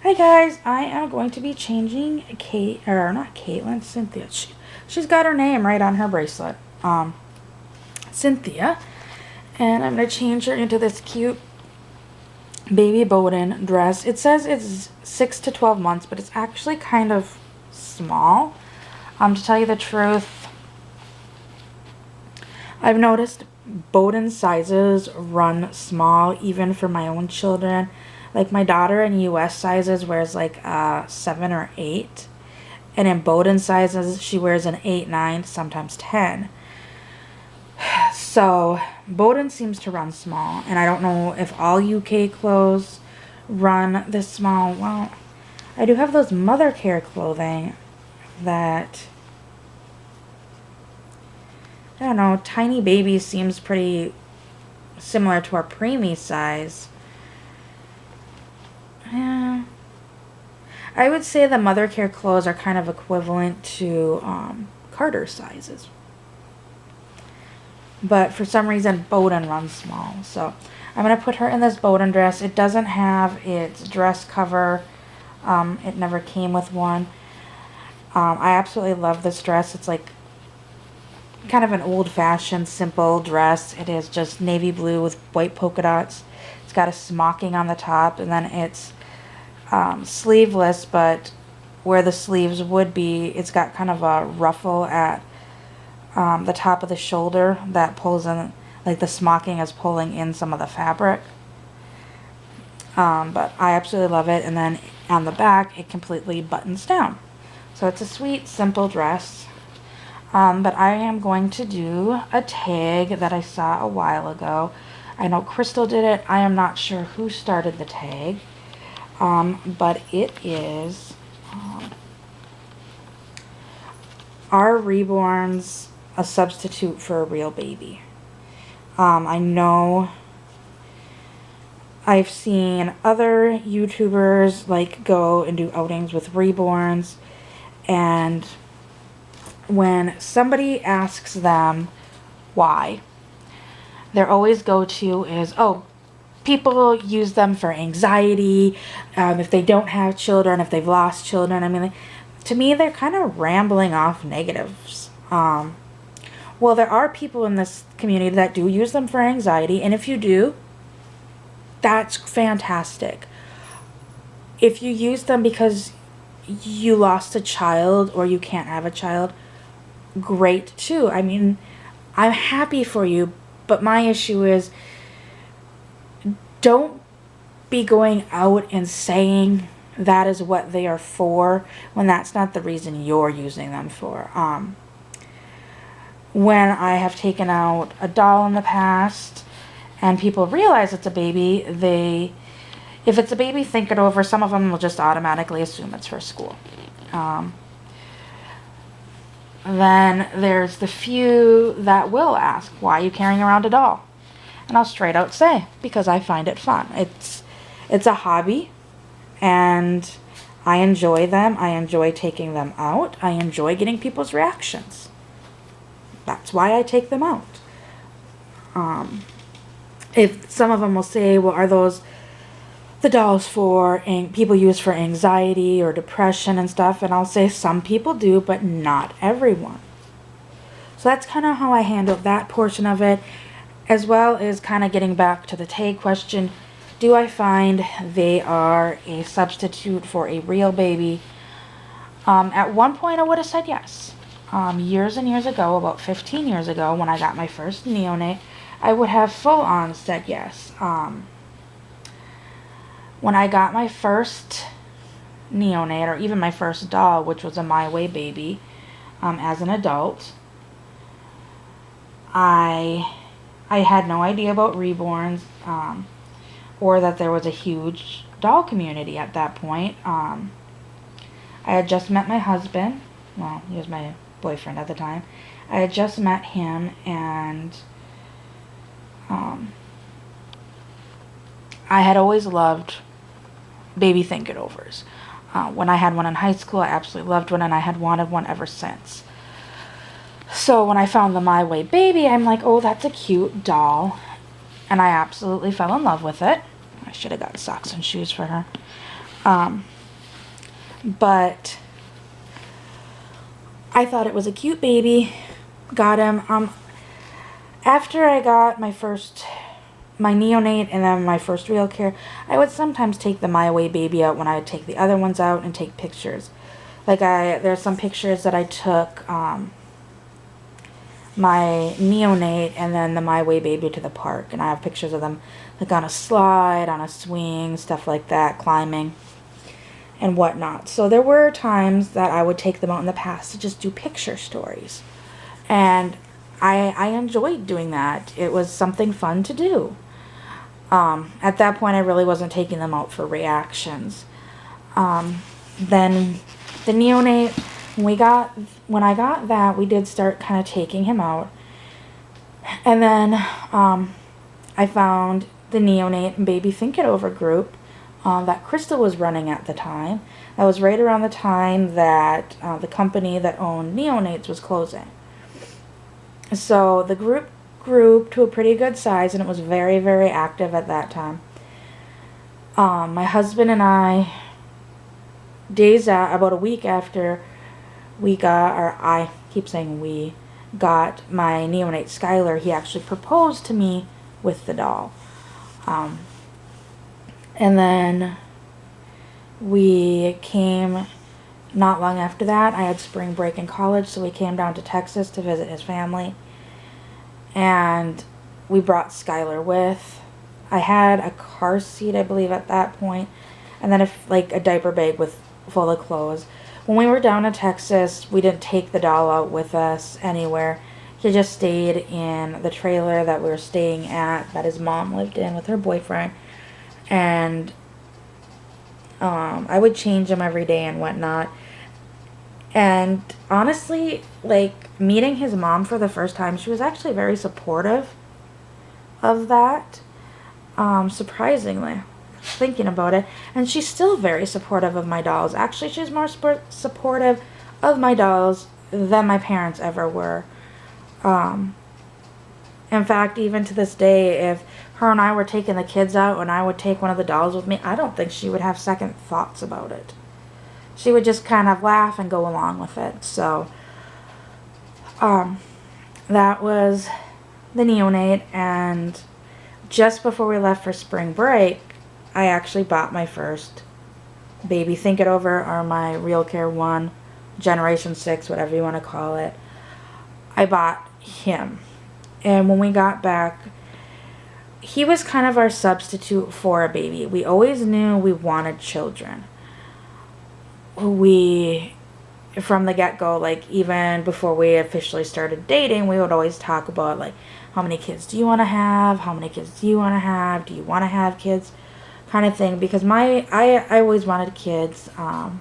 Hi guys, I am going to be changing Cynthia. She's got her name right on her bracelet. Cynthia. And I'm going to change her into this cute baby Belton dress. It says it's 6 to 12 months, but it's actually kind of small. To tell you the truth, I've noticed Belton sizes run small even for my own children. Like my daughter in US sizes wears like 7 or 8. And in Belton sizes she wears an 8, 9, sometimes 10. So Belton seems to run small. And I don't know if all UK clothes run this small. Well, I do have those mother care clothing that, I don't know, tiny baby seems pretty similar to our preemie size. Yeah. I would say the mother care clothes are kind of equivalent to Carter sizes. But for some reason, Belton runs small. So I'm going to put her in this Belton dress. It doesn't have its dress cover. It never came with one. I absolutely love this dress. It's like kind of an old-fashioned, simple dress. It is just navy blue with white polka dots. It's got a smocking on the top, and then it's sleeveless, but where the sleeves would be, it's got kind of a ruffle at the top of the shoulder that pulls in, like the smocking is pulling in some of the fabric. But I absolutely love it. And then on the back, it completely buttons down. So it's a sweet, simple dress. But I am going to do a tag that I saw a while ago. I know Crystal did it. I am not sure who started the tag. But it is Are Reborns a substitute for a real baby? I know I've seen other YouTubers like go and do outings with Reborns, and when somebody asks them why, their always go-to is, oh, people use them for anxiety, if they don't have children, if they've lost children. I mean, to me, they're kind of rambling off negatives. Well, there are people in this community that do use them for anxiety, and if you do, that's fantastic. If you use them because you lost a child or you can't have a child, great too. I mean, I'm happy for you, but my issue is, don't be going out and saying that is what they are for when that's not the reason you're using them for. When I have taken out a doll in the past and people realize it's a baby, if it's a baby, think it over. Some of them will just automatically assume it's for school. Then there's the few that will ask, why are you carrying around a doll? And I'll straight out say, because I find it fun. It's a hobby, and I enjoy them. I enjoy taking them out. I enjoy getting people's reactions. That's why I take them out. If some of them will say, well, are those the dolls for people use for anxiety or depression and stuff? And I'll say some people do, but not everyone. So that's kind of how I handle that portion of it, as well as kind of getting back to the tag question. Do I find they are a substitute for a real baby? At one point I would have said yes. Years and years ago, about 15 years ago, when I got my first neonate, I would have full on said yes. When I got my first neonate, or even my first doll, which was a My Way baby, as an adult, I had no idea about Reborns, or that there was a huge doll community at that point. I had just met my husband. Well, he was my boyfriend at the time. I had just met him, and I had always loved baby think-it-overs. When I had one in high school, I absolutely loved one, and I had wanted one ever since. So when I found the My Way baby, I'm like, oh, that's a cute doll. And I absolutely fell in love with it. I should have got socks and shoes for her. But I thought it was a cute baby. Got him. After I got my neonate and then my first real care, I would sometimes take the My Way baby out when I would take the other ones out and take pictures. Like there's some pictures that I took my neonate and then the My Way baby to the park, and I have pictures of them like on a slide, on a swing, stuff like that, climbing and whatnot. So there were times that I would take them out in the past to just do picture stories, and I enjoyed doing that. It was something fun to do. At that point I really wasn't taking them out for reactions. Then the neonate, when I got that, we did start kind of taking him out. And then I found the neonate and baby think it over group that Crystal was running at the time. That was right around the time that the company that owned neonates was closing. So the group grew to a pretty good size, and it was very, very active at that time. My husband and I, about a week after we got, or I keep saying we, got my neonate Skylar, he actually proposed to me with the doll. And then we came, not long after that, I had spring break in college, so we came down to Texas to visit his family. And we brought Skylar with. I had a car seat, I believe, at that point, and then a diaper bag full of clothes. When we were down in Texas, we didn't take the doll out with us anywhere. He just stayed in the trailer that we were staying at, that his mom lived in with her boyfriend. And I would change him every day and whatnot. And honestly, meeting his mom for the first time, she was actually very supportive of that. Surprisingly, thinking about it. And she's still very supportive of my dolls. Actually, she's more supportive of my dolls than my parents ever were. In fact, even to this day, if her and I were taking the kids out and I would take one of the dolls with me, I don't think she would have second thoughts about it. She would just kind of laugh and go along with it. So, that was the neonate, and just before we left for spring break, I actually bought my first baby Think It Over, or my Real Care 1, Generation 6, whatever you want to call it. I bought him. And when we got back, he was kind of our substitute for a baby. We always knew we wanted children. From the get-go, even before we officially started dating, we would always talk about, how many kids do you want to have? How many kids do you want to have? Do you want to have kids? Kind of thing. Because I always wanted kids. And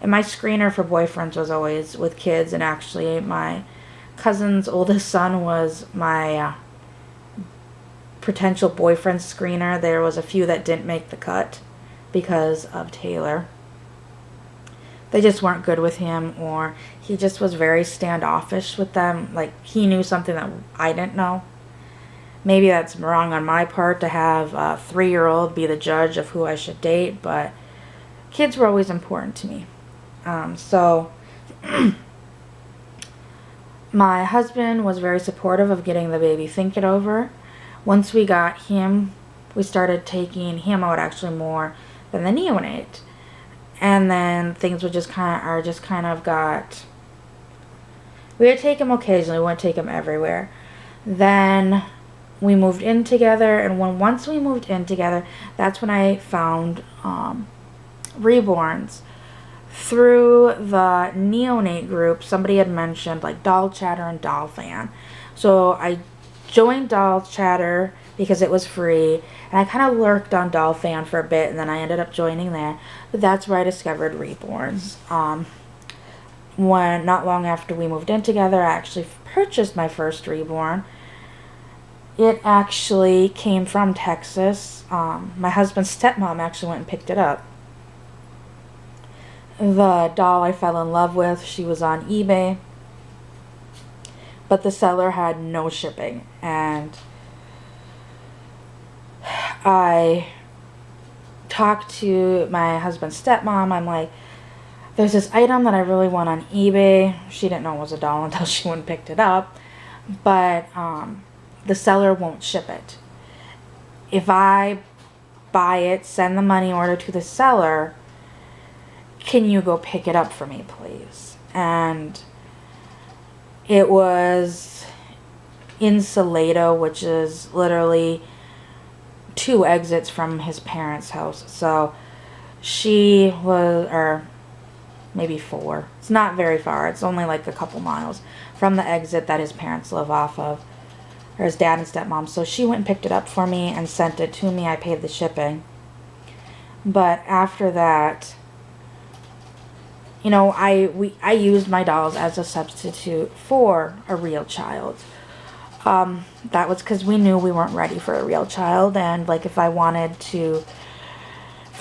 my screener for boyfriends was always with kids. And actually, my cousin's oldest son was my potential boyfriend screener. There was a few that didn't make the cut because of Taylor. They just weren't good with him, or he just was very standoffish with them. He knew something that I didn't know. Maybe that's wrong on my part to have a 3-year-old be the judge of who I should date, but kids were always important to me. So my husband was very supportive of getting the baby Think It Over. Once we got him, we started taking him out actually more than the neonate. And then things would just kind of got, we would take him occasionally, we wouldn't take him everywhere. Then we moved in together, and once we moved in together, that's when I found Reborns. Through the neonate group, somebody had mentioned Doll Chatter and Doll Fan. So I joined Doll Chatter because it was free, and I kind of lurked on Doll Fan for a bit, and then I ended up joining there. But that's where I discovered Reborns. Not long after we moved in together, I actually purchased my first Reborn. It actually came from Texas. My husband's stepmom actually went and picked it up. The doll I fell in love with, she was on eBay, but the seller had no shipping, and I talked to my husband's stepmom. I'm like, there's this item that I really want on eBay. She didn't know it was a doll until she went and picked it up. But the seller won't ship it. If I buy it, send the money order to the seller, can you go pick it up for me, please? And it was in Salado, which is literally 2 exits from his parents' house. So she was, or maybe 4. It's not very far. It's only like a couple miles from the exit that his parents live off of, or his dad and stepmom. So she went and picked it up for me and sent it to me. I paid the shipping. But after that, you know, I used my dolls as a substitute for a real child. That was because we knew we weren't ready for a real child, and like if I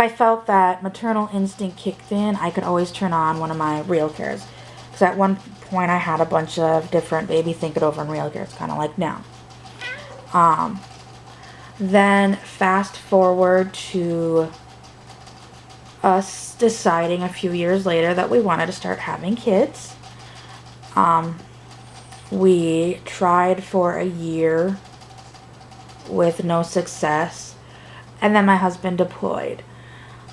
felt that maternal instinct kicked in, I could always turn on one of my real cares. Because at one point I had a bunch of different baby think it over and real cares, kind of like now. Then fast forward to us deciding a few years later that we wanted to start having kids. We tried for a year with no success, and then my husband deployed.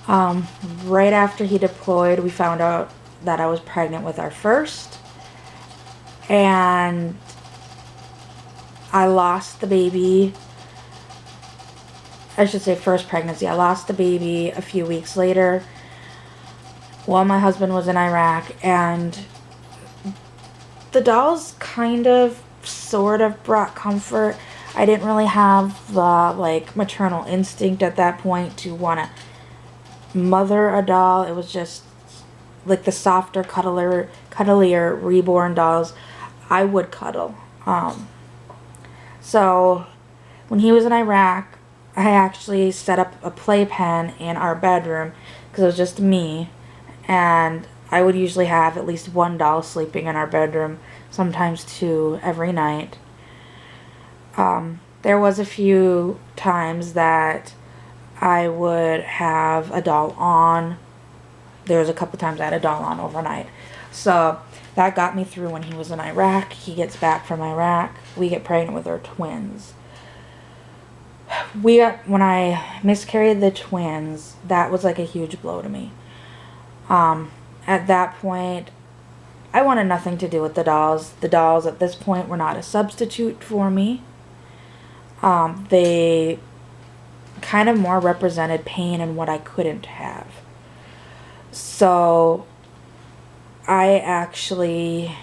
Right after he deployed, we found out that I was pregnant with our first, and I lost the baby. I should say first pregnancy. I lost the baby a few weeks later while my husband was in Iraq, and the dolls kind of, sort of brought comfort. I didn't really have the, like, maternal instinct at that point to want to mother a doll. It was just, like, the softer, cuddlier Reborn dolls I would cuddle. So, when he was in Iraq, I actually set up a playpen in our bedroom, because it was just me, and I would usually have at least 1 doll sleeping in our bedroom, sometimes 2 every night. There was a few times that I would have a doll on. There was a couple times I had a doll on overnight. So that got me through when he was in Iraq. He gets back from Iraq. We get pregnant with our twins. When I miscarried the twins, that was like a huge blow to me. At that point, I wanted nothing to do with the dolls. The dolls at this point were not a substitute for me. They kind of more represented pain and what I couldn't have. So I actually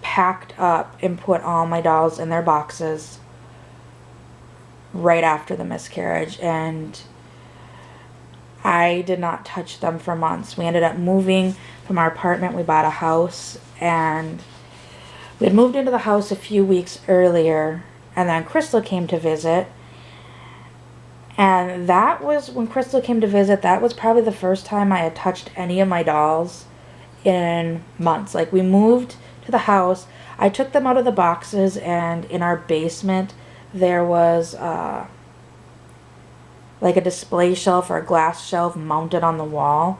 packed up and put all my dolls in their boxes right after the miscarriage, and I did not touch them for months. We ended up moving from our apartment. We bought a house, and we had moved into the house a few weeks earlier, and then Crystal came to visit. And that was, when Crystal came to visit, that was probably the first time I had touched any of my dolls in months. Like, we moved to the house, I took them out of the boxes, and in our basement there was like a display shelf or a glass shelf mounted on the wall.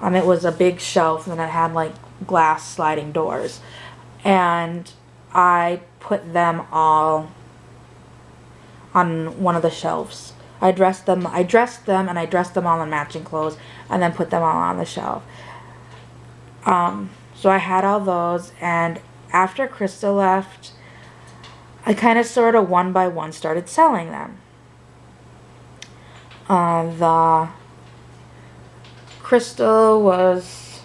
It was a big shelf, and it had like glass sliding doors, and I put them all on one of the shelves. I dressed them and I dressed them all in matching clothes, and then put them all on the shelf. So I had all those, and after Crystal left, I kind of sort of one by one started selling them. The Crystal was,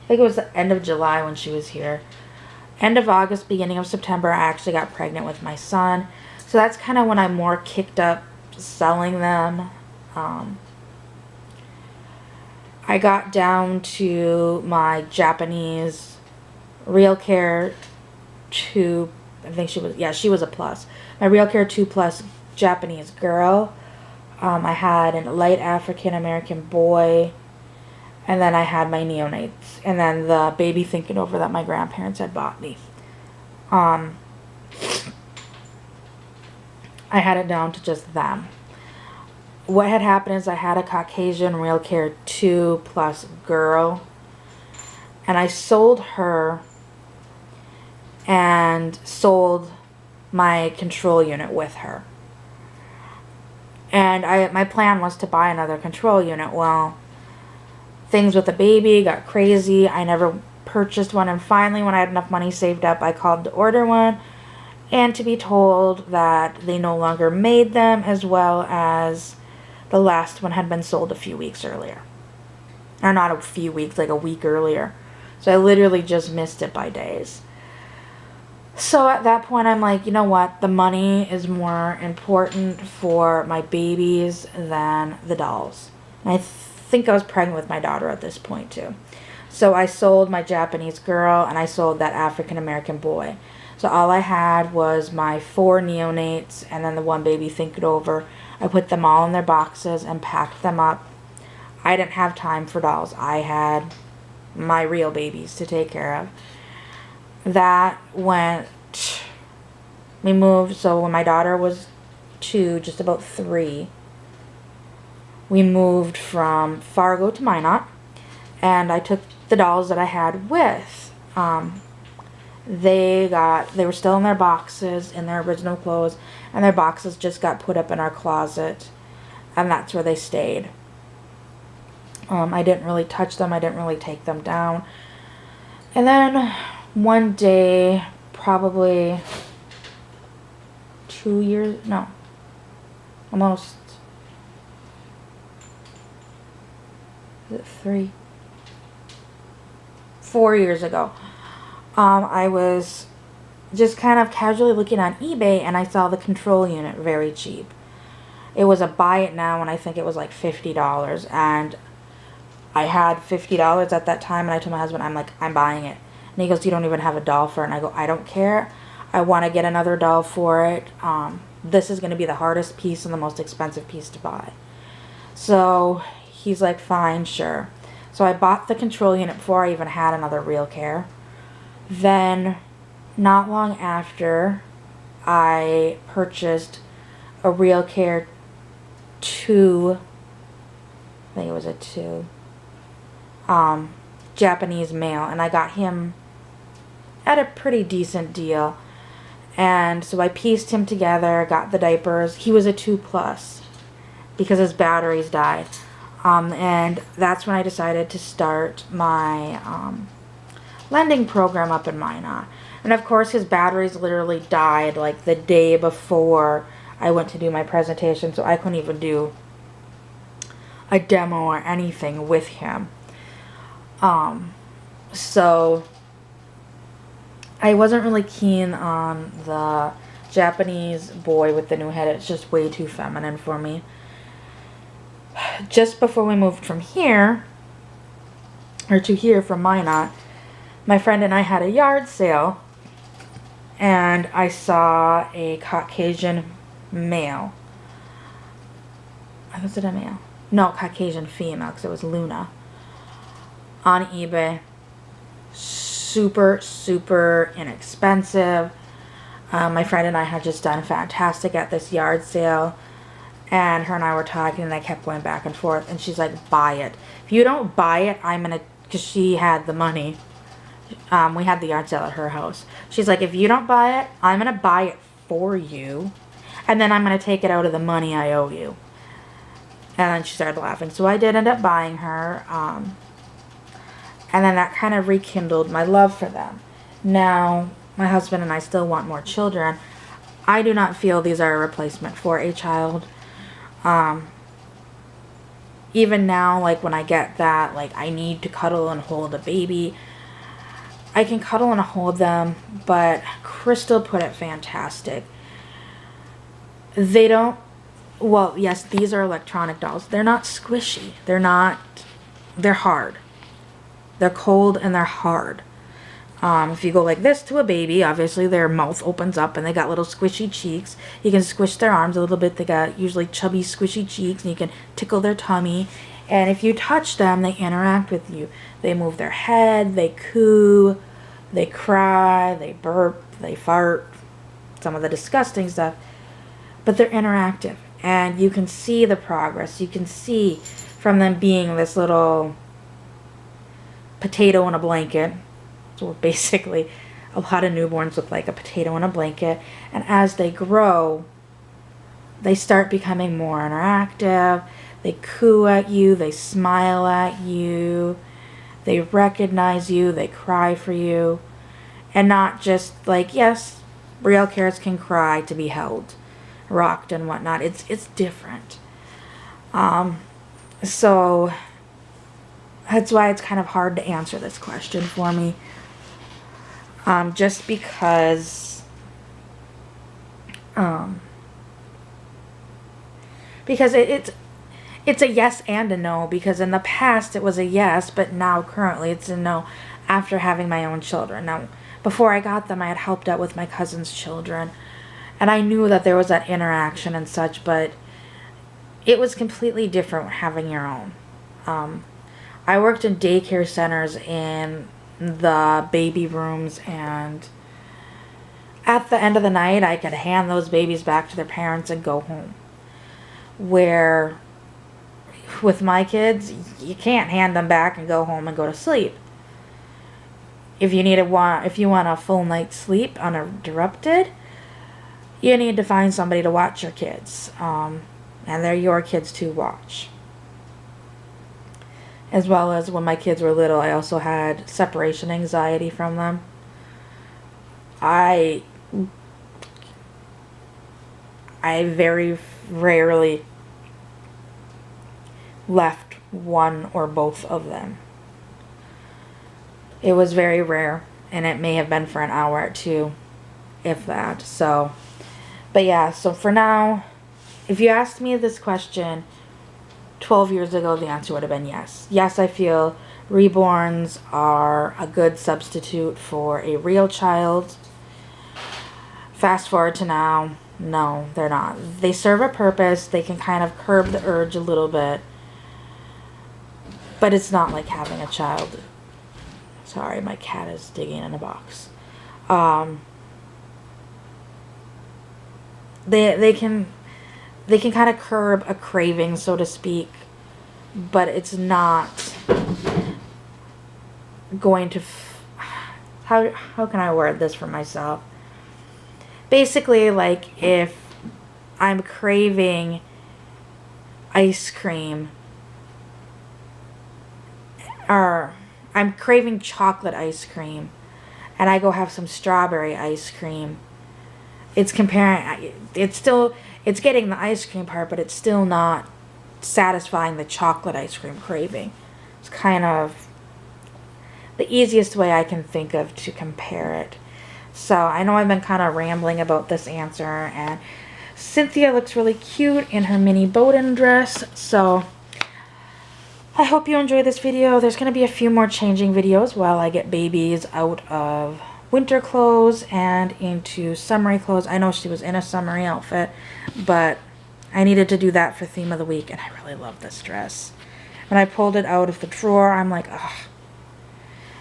I think it was the end of July when she was here. End of August, beginning of September, I actually got pregnant with my son. So that's kind of when I more kicked up selling them. I got down to my Japanese Real Care 2, I think she was, yeah, she was a plus. My Real Care 2 Plus Japanese girl. I had a light African American boy, and then I had my neonates, and then the baby thinking over that my grandparents had bought me. I had it down to just them. what had happened is I had a Caucasian Real Care 2 Plus girl, and I sold her and sold my control unit with her. And my plan was to buy another control unit. Well, things with the baby got crazy. I never purchased one, and finally when I had enough money saved up, I called to order one, and to be told that they no longer made them, as well as the last one had been sold a few weeks earlier. Or not a few weeks, like a week earlier. So I literally just missed it by days. So at that point, I'm like, you know what? The money is more important for my babies than the dolls. And I think I was pregnant with my daughter at this point, too. So I sold my Japanese girl, and I sold that African American boy. So all I had was my 4 neonates, and then the one baby Think It Over. I put them all in their boxes and packed them up. I didn't have time for dolls. I had my real babies to take care of. That went, we moved, so when my daughter was 2, just about 3, we moved from Fargo to Minot, and I took the dolls that I had with. They were still in their boxes, in their original clothes, and their boxes just got put up in our closet, and that's where they stayed. I didn't really touch them. I didn't really take them down. And then one day, probably 2 years, no, almost, is it 3? 4 years ago, I was just kind of casually looking on eBay, and I saw the control unit very cheap. It was a buy it now, and I think it was like $50, and I had $50 at that time, and I told my husband, I'm like, I'm buying it. And he goes, you don't even have a doll for it. And I go, I don't care. I want to get another doll for it. This is going to be the hardest piece and the most expensive piece to buy. So he's like, fine, sure. So I bought the control unit before I even had another Real Care. Then, not long after, I purchased a Real Care 2, I think it was a 2, Japanese male, and I got him at a pretty decent deal. And so I pieced him together, got the diapers. He was a 2 plus because his batteries died. And that's when I decided to start my lending program up in Minot. And of course his batteries literally died like the day before I went to do my presentation, so I couldn't even do a demo or anything with him. So I wasn't really keen on the Japanese boy with the new head. It's just way too feminine for me. Just before we moved from here, or to here from Minot, my friend and I had a yard sale, and I saw a Caucasian male. Was it a male? No, Caucasian female, because it was Luna, on eBay. Super, super inexpensive. My friend and I had just done fantastic at this yard sale, and her and I were talking, and I kept going back and forth, and she's like, buy it. If you don't buy it, I'm gonna, because she had the money. We had the yard sale at her house. She's like, if you don't buy it, I'm gonna buy it for you, and then I'm gonna take it out of the money I owe you. And then she started laughing. So I did end up buying her, and then that kind of rekindled my love for them. Now, my husband and I still want more children. I do not feel these are a replacement for a child. Even now, like when I get that, like I need to cuddle and hold a baby, I can cuddle and hold them, but Crystal put it fantastic. They don't, well, yes, these are electronic dolls. They're not squishy. They're hard. They're cold and they're hard. If you go like this to a baby, obviously their mouth opens up and they got little squishy cheeks. You can squish their arms a little bit. They got usually chubby, squishy cheeks, and you can tickle their tummy. And if you touch them, they interact with you. They move their head, they coo, they cry, they burp, they fart, some of the disgusting stuff. But they're interactive. And you can see the progress. You can see from them being this little potato in a blanket. So basically, a lot of newborns look like a potato in a blanket. And as they grow, they start becoming more interactive. They coo at you. They smile at you. They recognize you. They cry for you. And not just like, yes, real carrots can cry to be held, rocked and whatnot. It's different. So that's why it's kind of hard to answer this question for me. Just because it's a yes and a no, because in the past it was a yes, but now currently it's a no after having my own children. Now, before I got them, I had helped out with my cousin's children, and I knew that there was that interaction and such, but it was completely different having your own. I worked in daycare centers in the baby rooms, and at the end of the night, I could hand those babies back to their parents and go home. Where with my kids, you can't hand them back and go home and go to sleep. If you want a full night's sleep uninterrupted, you need to find somebody to watch your kids. And they're your kids to watch. As well as when my kids were little, I also had separation anxiety from them. I very rarely left one or both of them. It was very rare, and it may have been for an hour or two, if that. So, but yeah, so for now, if you asked me this question 12 years ago, the answer would have been yes. Yes, I feel reborns are a good substitute for a real child. Fast forward to now, no, they're not. They serve a purpose. They can kind of curb the urge a little bit, but it's not like having a child. Sorry, my cat is digging in a box. They can kind of curb a craving, so to speak, but it's not going to how can I word this for myself? Basically, like if I'm craving ice cream, or I'm craving chocolate ice cream, and I go have some strawberry ice cream, it's getting the ice cream part, but it's still not satisfying the chocolate ice cream craving. It's kind of the easiest way I can think of to compare it. So I know I've been kind of rambling about this answer, and Cynthia looks really cute in her mini Belton dress. So I hope you enjoyed this video. There's going to be a few more changing videos while I get babies out of winter clothes and into summery clothes. I know she was in a summery outfit, but I needed to do that for theme of the week, and I really love this dress. When I pulled it out of the drawer, I'm like, ugh.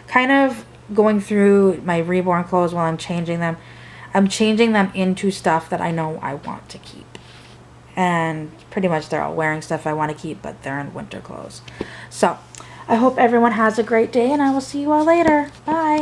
Kind of going through my reborn clothes while I'm changing them. I'm changing them into stuff that I know I want to keep. And pretty much they're all wearing stuff I want to keep, but they're in winter clothes. So, I hope everyone has a great day, and I will see you all later. Bye.